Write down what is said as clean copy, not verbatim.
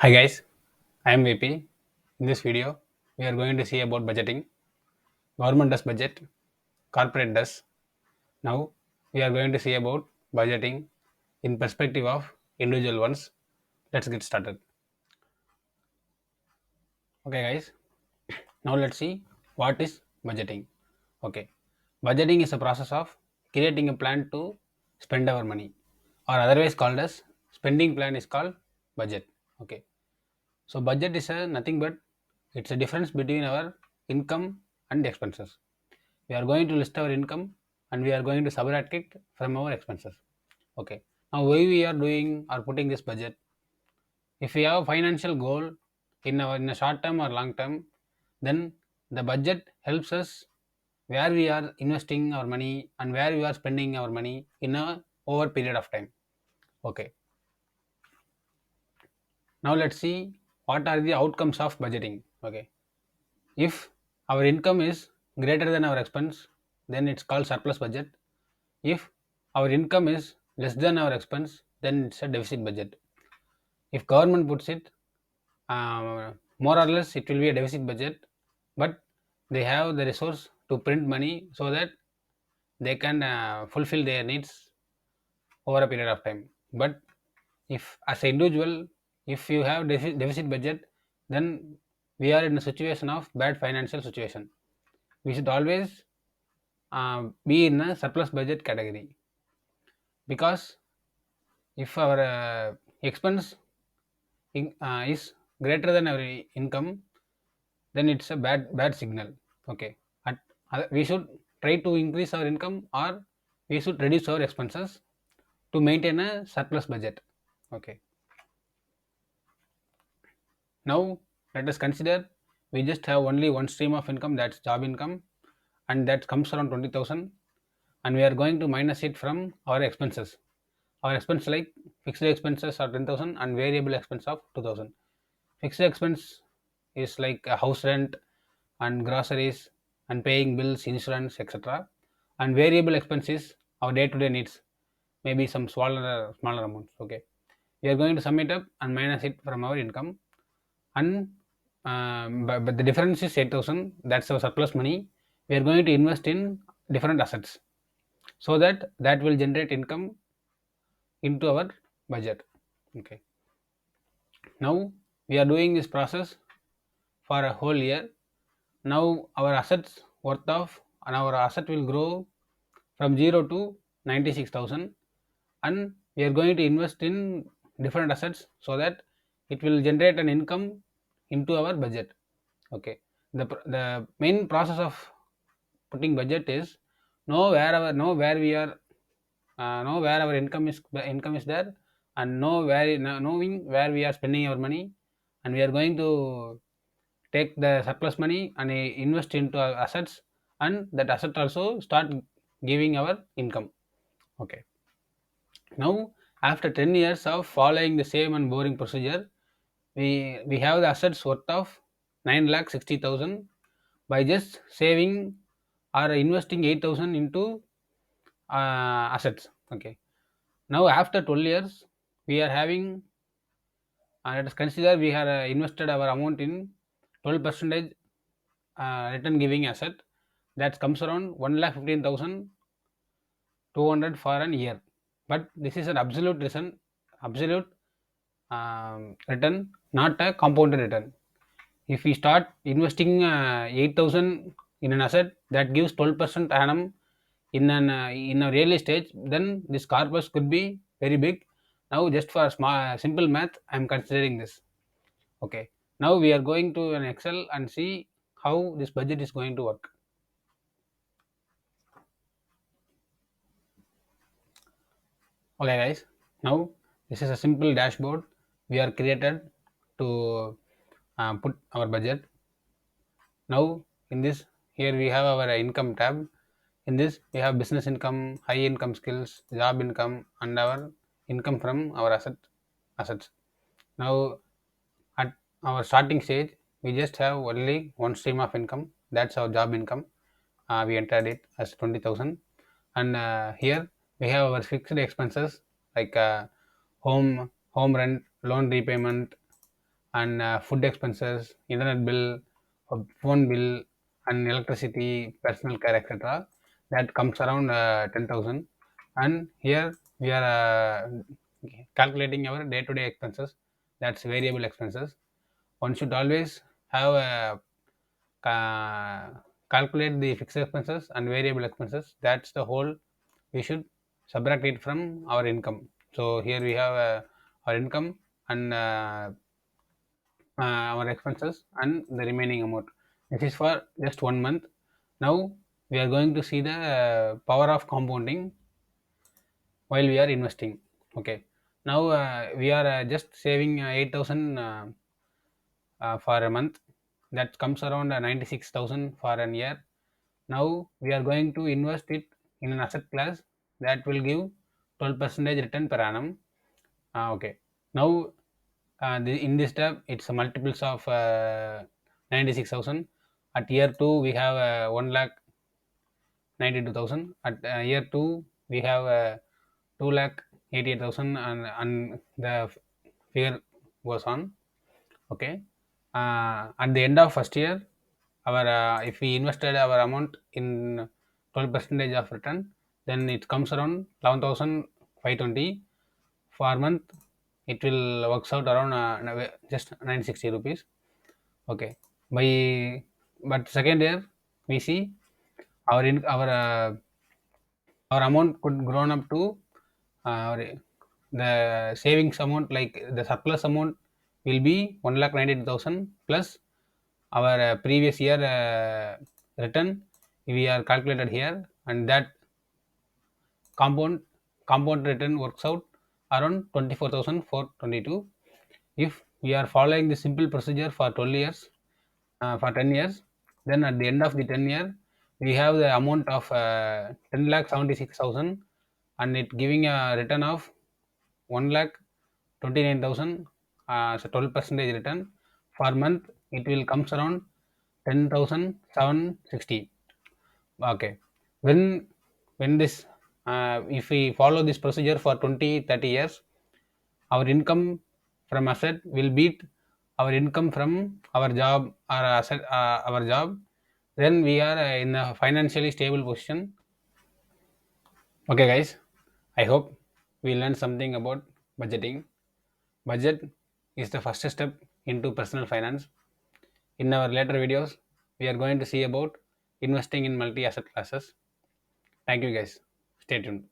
Hi guys, I am VP. In this video, we are going to see about budgeting. Government does budget, corporate does. Now, we are going to see about budgeting in perspective of individual ones. Let's get started. Okay guys, now let's see what is budgeting. Okay, budgeting is a process of creating a plan to spend our money, or otherwise called as spending plan is called budget. Okay, so budget is a nothing but it's a difference between our income and expenses. We are going to list our income and we are going to subtract it from our expenses. Okay. Now why we are doing or putting this budget? If we have a financial goal in a short term or long term, then the budget helps us where we are investing our money and where we are spending our money in a over period of time. Okay. Now let's see what are the outcomes of budgeting. Okay. If our income is greater than our expense, then it's called surplus budget. If our income is less than our expense, then it's a deficit budget. If government puts it, more or less it will be a deficit budget, but they have the resource to print money so that they can fulfill their needs over a period of time. But if as an individual, if you have deficit budget, then we are in a situation of bad financial situation. We should always be in a surplus budget category, because if our expense is greater than our income, then it's a bad signal. Okay, we should try to increase our income, or we should reduce our expenses to maintain a surplus budget. Okay, now let us consider we just have only one stream of income, that's job income, and that comes around 20,000, and we are going to minus it from our expenses. Our expense like fixed expenses are 10,000 and variable expense of 2,000. Fixed expense is like a house rent and groceries and paying bills, insurance, etc. And variable expense is our day-to-day needs, maybe some smaller amounts. Okay, we are going to sum it up and minus it from our income, and but the difference is 8,000. That's our surplus money. We are going to invest in different assets so that that will generate income into our budget. Okay, now we are doing this process for a whole year. Now our assets worth of and our asset will grow from 0 to 96,000, and we are going to invest in different assets so that it will generate an income into our budget. Okay, the main process of putting budget is know where we are, know where our income is there, and knowing where we are spending our money, and we are going to take the surplus money and invest into our assets, and that asset also start giving our income. Okay, now after 10 years of following the same and boring procedure, we have the assets worth of 9,60,000 by just saving or investing 8,000 into assets. Okay, now after 12 years we are having, let us consider we have invested our amount in 12 percentage return giving asset, that comes around 1,15,200 for an year. But this is an absolute return, not a compounded return. If we start investing 8,000 in an asset that gives 12% annum in a early stage, then this corpus could be very big. Now just for simple math, I am considering this. Okay, now we are going to an Excel and see how this budget is going to work. Okay guys, now this is a simple dashboard we are created to put our budget. Now in this, here we have our income tab. In this we have business income, high income skills, job income, and our income from our assets. Now at our starting stage, we just have only one stream of income, that's our job income. We entered it as 20,000, and here we have our fixed expenses like home rent, loan repayment, and food expenses, internet bill, phone bill, and electricity, personal care, etc. That comes around 10,000. And here we are calculating our day-to-day expenses. That's variable expenses. One should always have a calculate the fixed expenses and variable expenses. That's the whole. We should subtract it from our income. So here we have our income and our expenses and the remaining amount. This is for just 1 month. Now we are going to see the power of compounding while we are investing. Okay. Now we are just saving 8,000 for a month. That comes around 96,000 for an year. Now we are going to invest it in an asset class that will give 12% return per annum. Okay. Now in this tab, it's a multiples of 96,000. At year 2, we have 1 lakh 92,000. At year 2, we have 2 lakh 88,000, and the figure goes on. Okay. At the end of first year, our if we invested our amount in 12 percentage of return, then it comes around 11,520 for month. It will works out around just 960 rupees. Okay. By but second year we see our amount could grown up to the savings amount, like the surplus amount will be 1,98,000 plus our previous year return we are calculated here, and that compound compound return works out around 24,422. If we are following the simple procedure for 12 years, for 10 years, then at the end of the 10 year we have the amount of 10 lakh 76,000, and it giving a return of 1 lakh 29,000 as a 12 percentage return. For month it will comes around 10,760. Okay. When this if we follow this procedure for 20-30 years, our income from asset will beat our income from our job or asset our job. Then we are in a financially stable position. Okay guys, I hope we learned something about budgeting. Budget is the first step into personal finance. In our later videos, we are going to see about investing in multi asset classes. Thank you guys. Stay tuned.